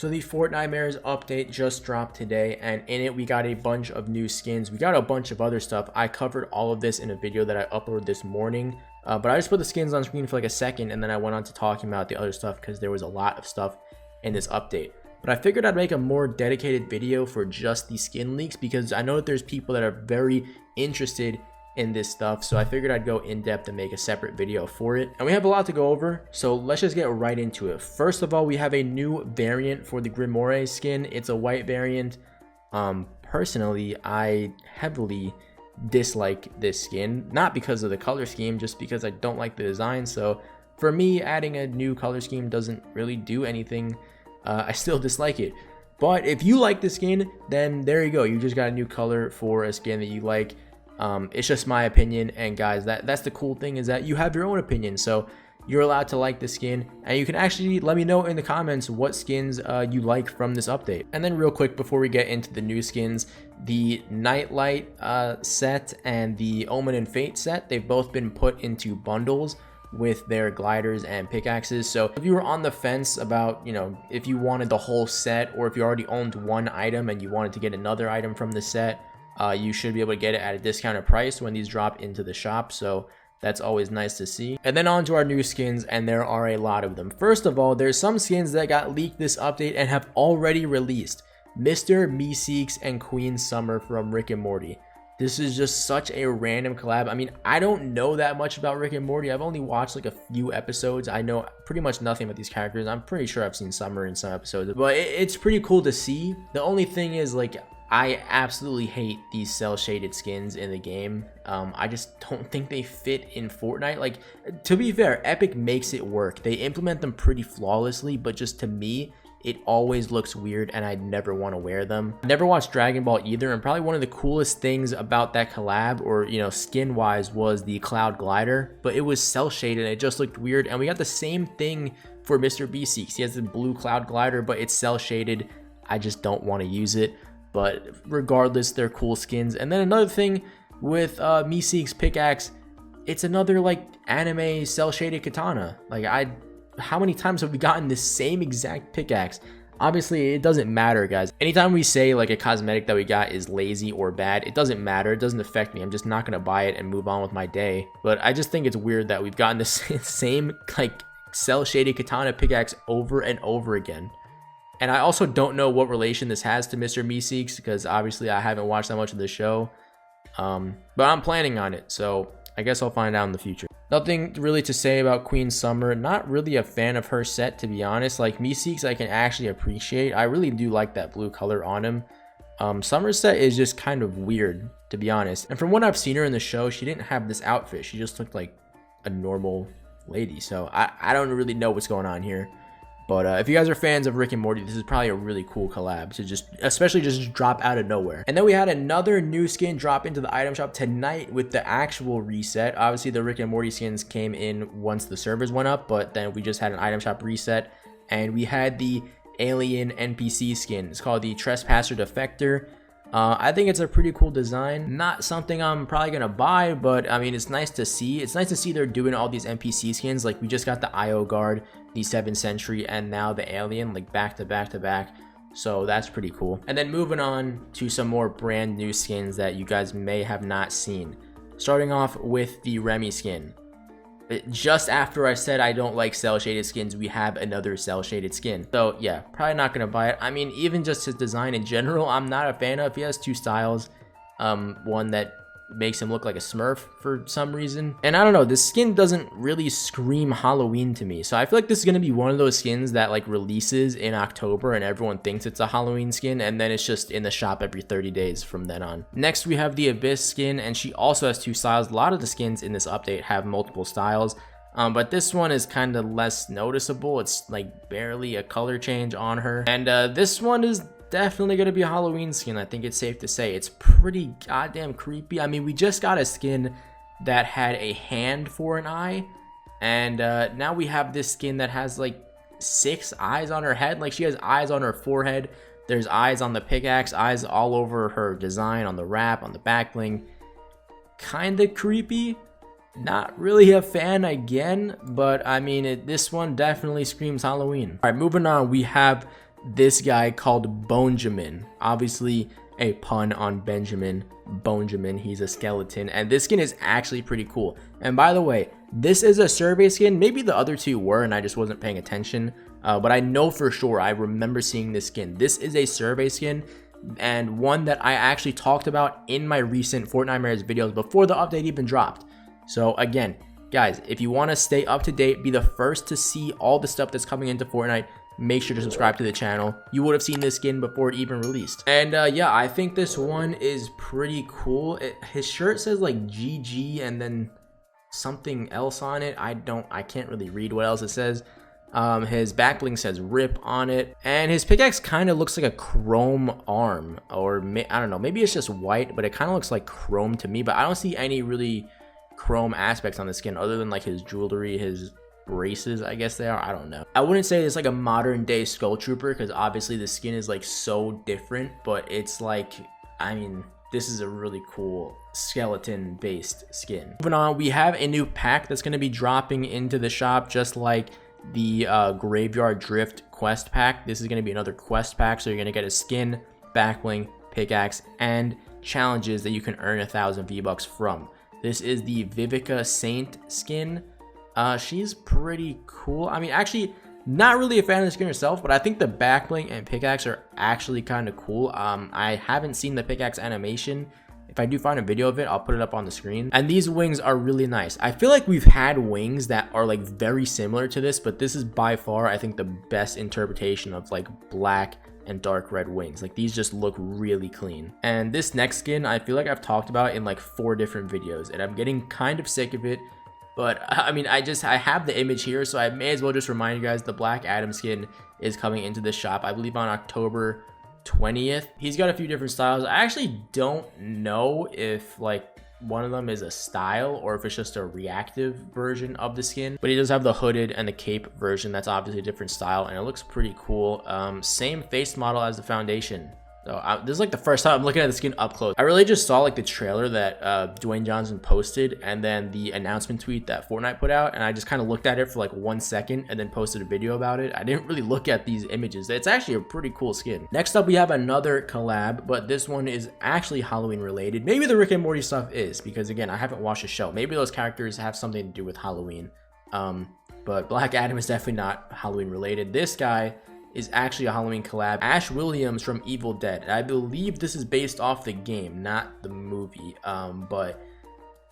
So the Fortnitemares update just dropped today, and in it we got a bunch of new skins. We got a bunch of other stuff. I covered all of this in a video that I uploaded this morning, but I just put the skins on screen for like a second, and then I went on to talking about the other stuff because there was a lot of stuff in this update. But I figured I'd make a more dedicated video for just the skin leaks because I know that there's people that are very interested in this stuff, so I figured I'd go in depth and make a separate video for it. And we have a lot to go over, so let's just get right into it. First of all, we have a new variant for the Grimoire skin. It's a white variant. Personally, I heavily dislike this skin, not because of the color scheme, just because I don't like the design. So for me, adding a new color scheme doesn't really do anything. I still dislike it. But if you like the skin, then there you go, you just got a new color for a skin that you like. It's just my opinion, and guys, that's the cool thing, is that you have your own opinion, so you're allowed to like the skin, and you can actually let me know in the comments what skins you like from this update. And then real quick before we get into the new skins, the Nightlight set and the Omen and Fate set, they've both been put into bundles with their gliders and pickaxes. So if you were on the fence about, you know, if you wanted the whole set, or if you already owned one item and you wanted to get another item from the set, you should be able to get it at a discounted price when these drop into the shop, so that's always nice to see. And then on to our new skins, and there are a lot of them. First of all, there's some skins that got leaked this update and have already released. Mr. Meeseeks and Queen Summer from Rick and Morty. This is just such a random collab. I mean, I don't know that much about Rick and Morty. I've only watched like a few episodes. I know pretty much nothing about these characters. I'm pretty sure I've seen Summer in some episodes, but it's pretty cool to see. The only thing is, like, I absolutely hate these cell shaded skins in the game. I just don't think they fit in Fortnite. Like, to be fair, Epic makes it work. They implement them pretty flawlessly, but just to me, it always looks weird and I'd never want to wear them. I never watched Dragon Ball either, and probably one of the coolest things about that collab, or, you know, skin wise, was the Cloud Glider, but it was cell shaded and it just looked weird. And we got the same thing for Mr. Meeseeks. He has the blue Cloud Glider, but it's cell shaded. I just don't want to use it. But regardless, they're cool skins. And then another thing with Meeseeks pickaxe, it's another like anime cell shaded katana. Like, how many times have we gotten the same exact pickaxe? Obviously, it doesn't matter, guys. Anytime we say like a cosmetic that we got is lazy or bad, it doesn't matter. It doesn't affect me. I'm just not gonna buy it and move on with my day. But I just think it's weird that we've gotten the same like cell shaded katana pickaxe over and over again. And I also don't know what relation this has to Mr. Meeseeks, because obviously I haven't watched that much of the show. But I'm planning on it, so I guess I'll find out in the future. Nothing really to say about Queen Summer. Not really a fan of her set, to be honest. Like, Meeseeks I can actually appreciate. I really do like that blue color on him. Summer's set is just kind of weird, to be honest. And from what I've seen her in the show, she didn't have this outfit. She just looked like a normal lady. So I don't really know what's going on here. But if you guys are fans of Rick and Morty, this is probably a really cool collab to especially just drop out of nowhere. And then we had another new skin drop into the item shop tonight with the actual reset. Obviously, the Rick and Morty skins came in once the servers went up, but then we just had an item shop reset, and we had the alien NPC skin. It's called the Trespasser Defector. I think it's a pretty cool design. Not something I'm probably gonna buy, but I mean, it's nice to see. It's nice to see they're doing all these NPC skins. Like, we just got the IO Guard, the 7th Century, and now the Alien, like back to back to back. So that's pretty cool. And then moving on to some more brand new skins that you guys may have not seen. Starting off with the Remy skin. Just after I said I don't like cell shaded skins, we have another cell shaded skin. So yeah, probably not gonna buy it. I mean, even just his design in general, I'm not a fan of. He has two styles. One that makes him look like a Smurf for some reason, and I don't know, this skin doesn't really scream Halloween to me. So I feel like this is gonna be one of those skins that like releases in October and everyone thinks it's a Halloween skin, and then it's just in the shop every 30 days from then on. Next, we have the Abyss skin, and she also has two styles. A lot of the skins in this update have multiple styles, but this one is kind of less noticeable. It's like barely a color change on her, and this one is definitely gonna be a Halloween skin. I think it's safe to say it's pretty goddamn creepy. I mean, we just got a skin that had a hand for an eye, and now we have this skin that has like 6 eyes on her head. Like, she has eyes on her forehead, there's eyes on the pickaxe, eyes all over her design, on the wrap, on the back bling. Kinda creepy. Not really a fan again, but I mean, this one definitely screams Halloween. All right, moving on, we have this guy called Bonjamin. Obviously a pun on Benjamin. Bonjamin, he's a skeleton, and this skin is actually pretty cool. And by the way, this is a survey skin. Maybe the other two were and I just wasn't paying attention, but I know for sure I remember seeing this skin. This is a survey skin, and one that I actually talked about in my recent Fortnitemares videos before the update even dropped. So again, guys, if you want to stay up to date, be the first to see all the stuff that's coming into Fortnite, make sure to subscribe to the channel. You would have seen this skin before it even released. And yeah, I think this one is pretty cool. His shirt says like GG and then something else on it. I can't really read what else it says. His back bling says RIP on it, and his pickaxe kind of looks like a chrome arm, or I don't know, maybe it's just white, but it kind of looks like chrome to me. But I don't see any really chrome aspects on the skin other than like his jewelry, his braces, I guess they are. I don't know. I wouldn't say it's like a modern day Skull Trooper, because obviously the skin is like so different, but it's like, I mean, this is a really cool skeleton based skin. Moving on, we have a new pack that's going to be dropping into the shop, just like the Graveyard Drift quest pack. This is going to be another quest pack, so you're going to get a skin, back bling, pickaxe, and challenges that you can earn 1,000 V-Bucks from. This is the Vivica Saint skin. She's pretty cool. I mean, actually, not really a fan of the skin herself, but I think the back bling and pickaxe are actually kind of cool. I haven't seen the pickaxe animation. If I do find a video of it, I'll put it up on the screen. And these wings are really nice. I feel like we've had wings that are like very similar to this, but this is by far, I think, the best interpretation of like black and dark red wings. Like, these just look really clean. And this next skin, I feel like I've talked about in like 4 different videos, and I'm getting kind of sick of it. But I mean, I have the image here, so I may as well just remind you guys, the Black Adam skin is coming into the shop, I believe on October 20th. He's got a few different styles. I actually don't know if like one of them is a style or if it's just a reactive version of the skin, but he does have the hooded and the cape version. That's obviously a different style, and it looks pretty cool. Same face model as the foundation. So this is like the first time I'm looking at the skin up close. I really just saw like the trailer that Dwayne Johnson posted, and then the announcement tweet that Fortnite put out, and I just kind of looked at it for like 1 second and then posted a video about it. I didn't really look at these images. It's actually a pretty cool skin. Next up, we have another collab, but this one is actually Halloween related. Maybe the Rick and Morty stuff is, because again, I haven't watched the show. Maybe those characters have something to do with Halloween. But Black Adam is definitely not Halloween related. This guy is actually a Halloween collab. Ash Williams from Evil Dead. I believe this is based off the game, not the movie. But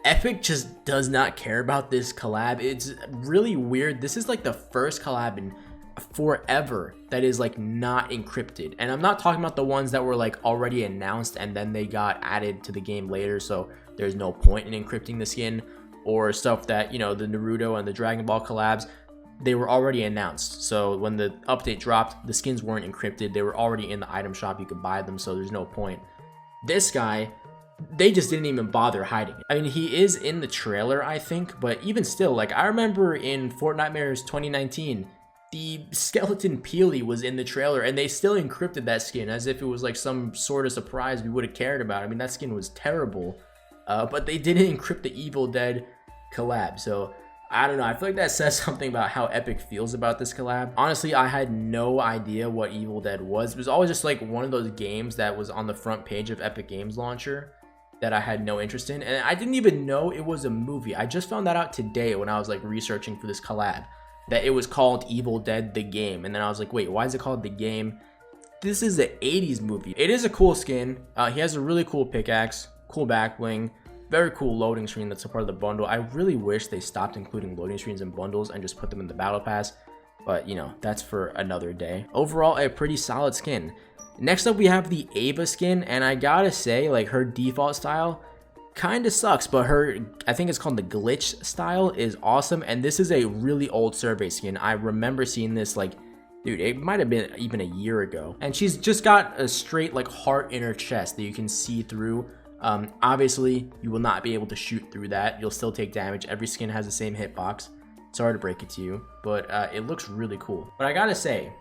Epic just does not care about this collab. It's really weird. This is like the first collab in forever that is like not encrypted. And I'm not talking about the ones that were like already announced and then they got added to the game later, so there's no point in encrypting the skin, or stuff that, you know, the Naruto and the Dragon Ball collabs, they were already announced. So when the update dropped, the skins weren't encrypted. They were already in the item shop. You could buy them, so there's no point. This guy, they just didn't even bother hiding it. I mean, he is in the trailer, I think, but even still, like, I remember in Fortnitemares 2019, the skeleton Peely was in the trailer, and they still encrypted that skin as if it was like some sort of surprise we would have cared about. I mean, that skin was terrible, but they didn't encrypt the Evil Dead collab. So I don't know. I feel like that says something about how Epic feels about this collab. Honestly, I had no idea what Evil Dead was. It was always just like one of those games that was on the front page of Epic Games Launcher that I had no interest in. And I didn't even know it was a movie. I just found that out today when I was like researching for this collab, that it was called Evil Dead the Game. And then I was like, wait, why is it called The Game? This is an 80s movie. It is a cool skin. He has a really cool pickaxe, cool back bling. Very cool loading screen that's a part of the bundle. I really wish they stopped including loading screens in bundles and just put them in the battle pass, but you know, that's for another day. Overall, a pretty solid skin. Next up, we have the Ava skin, and I gotta say, like, her default style kind of sucks, but her, I think it's called the glitch style, is awesome. And this is a really old survey skin. I remember seeing this, like, dude, it might have been even a year ago. And she's just got a straight like heart in her chest that you can see through. Obviously, you will not be able to shoot through that. You'll still take damage. Every skin has the same hitbox. Sorry to break it to you, but it looks really cool. But I gotta say,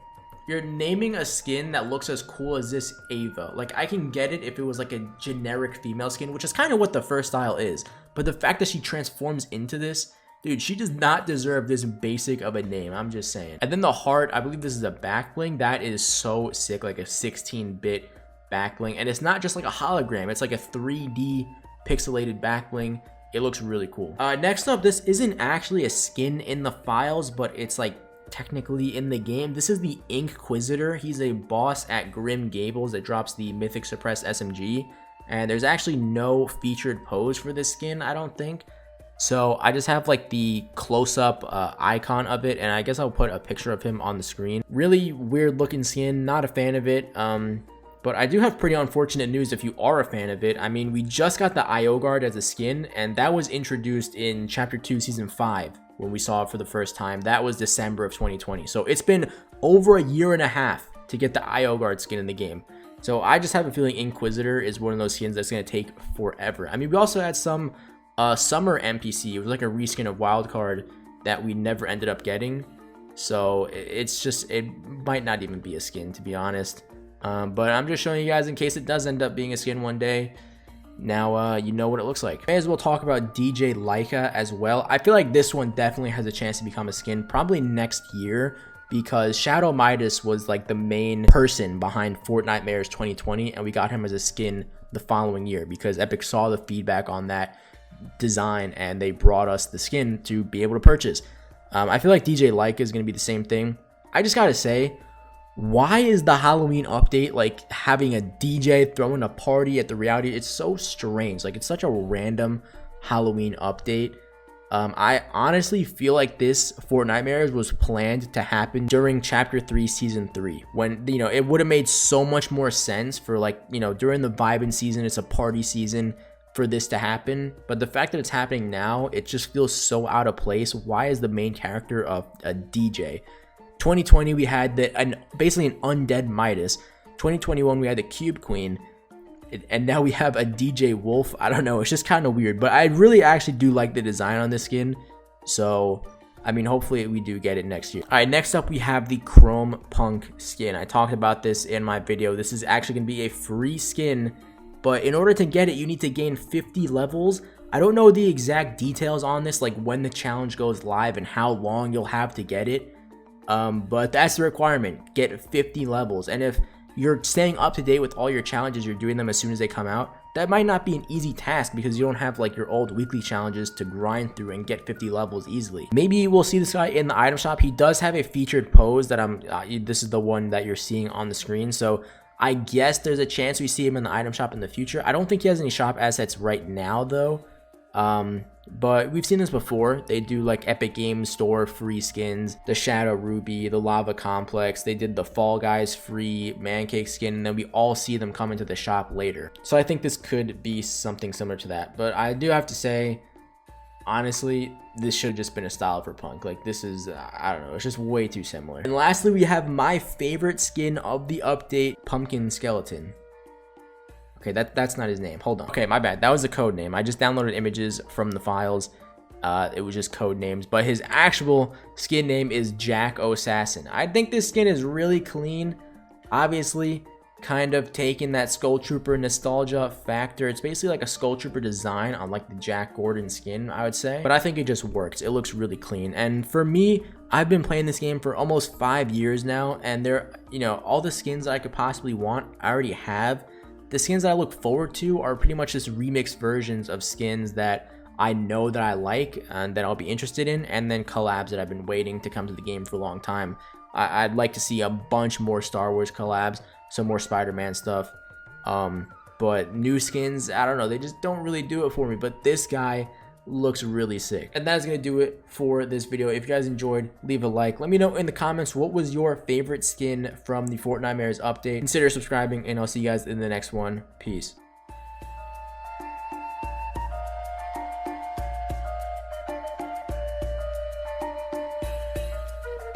you're naming a skin that looks as cool as this Ava. Like, I can get it if it was like a generic female skin, which is kind of what the first style is. But the fact that she transforms into this Dude, she does not deserve this basic of a name. I'm just saying. And then the heart, I believe this is a back bling. That is so sick, like a 16-bit back bling. And it's not just like a hologram. It's like a 3D pixelated back bling. It looks really cool. Next up, this isn't actually a skin in the files, but it's like technically in the game. This is the Inquisitor. He's a boss at Grim Gables that drops the Mythic Suppressed SMG. And there's actually no featured pose for this skin, I don't think. So I just have like the close-up icon of it, and I guess I'll put a picture of him on the screen. Really weird looking skin, not a fan of it. But I do have pretty unfortunate news if you are a fan of it. I mean, we just got the IO guard as a skin, and that was introduced in Chapter 2, Season 5 when we saw it for the first time. That was December of 2020. So it's been over a year and a half to get the IO guard skin in the game. So I just have a feeling Inquisitor is one of those skins that's going to take forever. I mean, we also had some summer NPC. It was like a reskin of Wildcard that we never ended up getting. So it's just, it might not even be a skin, to be honest. But I'm just showing you guys in case it does end up being a skin one day. Now you know what it looks like. May as well talk about DJ Leica as well. I feel like this one definitely has a chance to become a skin probably next year, because Shadow Midas was like the main person behind Fortnitemares 2020, and we got him as a skin the following year because Epic saw the feedback on that design and they brought us the skin to be able to purchase. I feel like DJ Leica is going to be the same thing. I just gotta say, why is the Halloween update like having a DJ throwing a party at the reality? It's so strange. Like, it's such a random Halloween update. I honestly feel like this Fortnitemares was planned to happen during Chapter 3, Season 3. When, you know, it would have made so much more sense for, like, you know, during the vibing season, it's a party season, for this to happen. But the fact that it's happening now, it just feels so out of place. Why is the main character of a DJ? 2020, we had basically an undead Midas. 2021, we had the Cube Queen. And now we have a DJ Wolf. I don't know. It's just kind of weird. But I really actually do like the design on this skin. So, I mean, hopefully we do get it next year. All right, next up we have the Chrome Punk skin. I talked about this in my video. This is actually going to be a free skin. But in order to get it, you need to gain 50 levels. I don't know the exact details on this, like when the challenge goes live and how long you'll have to get it. But that's the requirement. Get 50 levels. And if you're staying up to date with all your challenges, you're doing them as soon as they come out, that might not be an easy task because you don't have like your old weekly challenges to grind through and get 50 levels easily. Maybe we'll see this guy in the item shop. He does have a featured pose that this is the one that you're seeing on the screen. So I guess there's a chance we see him in the item shop in the future. I don't think he has any shop assets right now though. But we've seen this before. They do like Epic Games Store free skins, the Shadow Ruby, the Lava Complex. They did the Fall Guys free Mancake skin, and then we all see them come into the shop later. So I think this could be something similar to that. But I do have to say, honestly, this should have just been a style for Punk. Like, this is, I don't know, it's just way too similar. And lastly, we have my favorite skin of the update, Pumpkin Skeleton. Okay, that's not his name. Hold on. Okay, my bad. That was a code name. I just downloaded images from the files. It was just code names. But his actual skin name is Jack O'Sassin. I think this skin is really clean. Obviously, kind of taking that Skull Trooper nostalgia factor. It's basically like a Skull Trooper design on like the Jack Gordon skin, I would say. But I think it just works. It looks really clean. And for me, I've been playing this game for almost 5 years now. And there, you know, all the skins that I could possibly want, I already have. The skins that I look forward to are pretty much just remixed versions of skins that I know that I like and that I'll be interested in, and then collabs that I've been waiting to come to the game for a long time. I'd like to see a bunch more Star Wars collabs, some more Spider-Man stuff, but new skins, I don't know, they just don't really do it for me. But this guy looks really sick. And that's gonna do it for this video. If you guys enjoyed, leave a like. Let me know in the comments what was your favorite skin from the Fortnitemares update. Consider subscribing, and I'll see you guys in the next one. Peace.